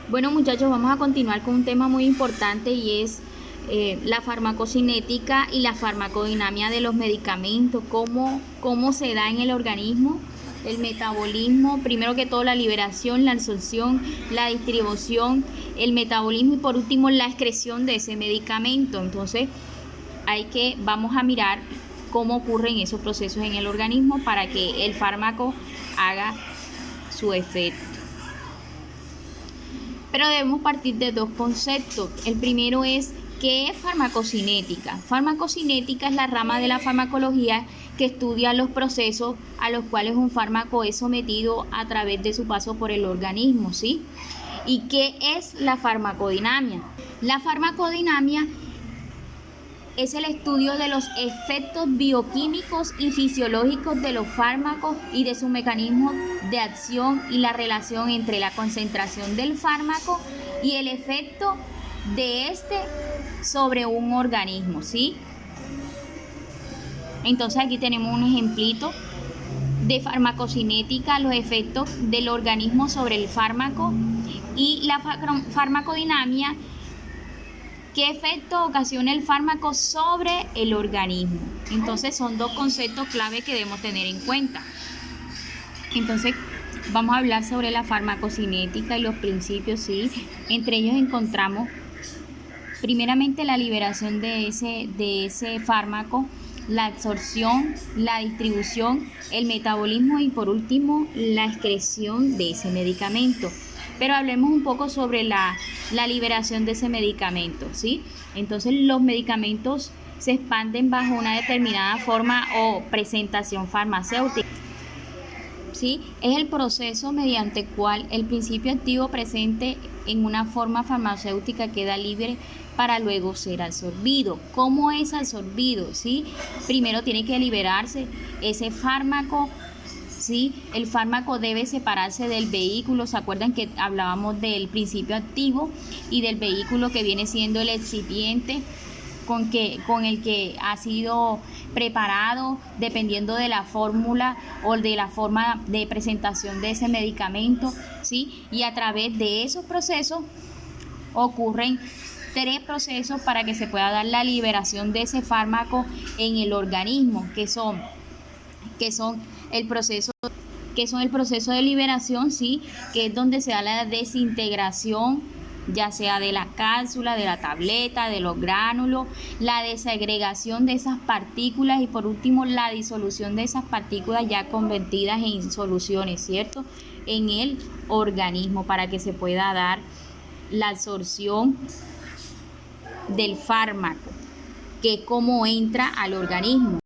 Bueno, muchachos, vamos a continuar con un tema muy importante y es la farmacocinética y la farmacodinámica de los medicamentos, cómo se da en el organismo, el metabolismo, primero que todo la liberación, la absorción, la distribución, el metabolismo y por último la excreción de ese medicamento. Entonces, vamos a mirar cómo ocurren esos procesos en el organismo para que el fármaco haga su efecto. Pero debemos partir de dos conceptos. El primero es, ¿qué es farmacocinética? Farmacocinética es la rama de la farmacología que estudia los procesos a los cuales un fármaco es sometido a través de su paso por el organismo, ¿sí? ¿Y qué es la farmacodinámica? La farmacodinámica es el estudio de los efectos bioquímicos y fisiológicos de los fármacos y de su mecanismo de acción y la relación entre la concentración del fármaco y el efecto de este sobre un organismo, ¿sí? Entonces aquí tenemos un ejemplito de farmacocinética, los efectos del organismo sobre el fármaco, y la farmacodinámica, ¿qué efecto ocasiona el fármaco sobre el organismo? Entonces son dos conceptos clave que debemos tener en cuenta. Entonces vamos a hablar sobre la farmacocinética y los principios, ¿sí? Entre ellos encontramos primeramente la liberación de ese fármaco, la absorción, la distribución, el metabolismo y por último la excreción de ese medicamento. Pero hablemos un poco sobre la liberación de ese medicamento, ¿sí? Entonces los medicamentos se expanden bajo una determinada forma o presentación farmacéutica, ¿sí? Es el proceso mediante el cual el principio activo presente en una forma farmacéutica queda libre para luego ser absorbido. ¿Cómo es absorbido? ¿Sí? Primero tiene que liberarse ese fármaco, ¿sí? El fármaco debe separarse del vehículo. ¿Se acuerdan que hablábamos del principio activo y del vehículo que viene siendo el excipiente con el que ha sido preparado dependiendo de la fórmula o de la forma de presentación de ese medicamento, ¿sí? Y a través de esos procesos ocurren tres procesos para que se pueda dar la liberación de ese fármaco en el organismo, que son el proceso de liberación, ¿sí? Que es donde se da la desintegración, ya sea de la cápsula, de la tableta, de los gránulos, la desagregación de esas partículas y por último la disolución de esas partículas ya convertidas en soluciones, ¿cierto? En el organismo para que se pueda dar la absorción del fármaco, que es como entra al organismo.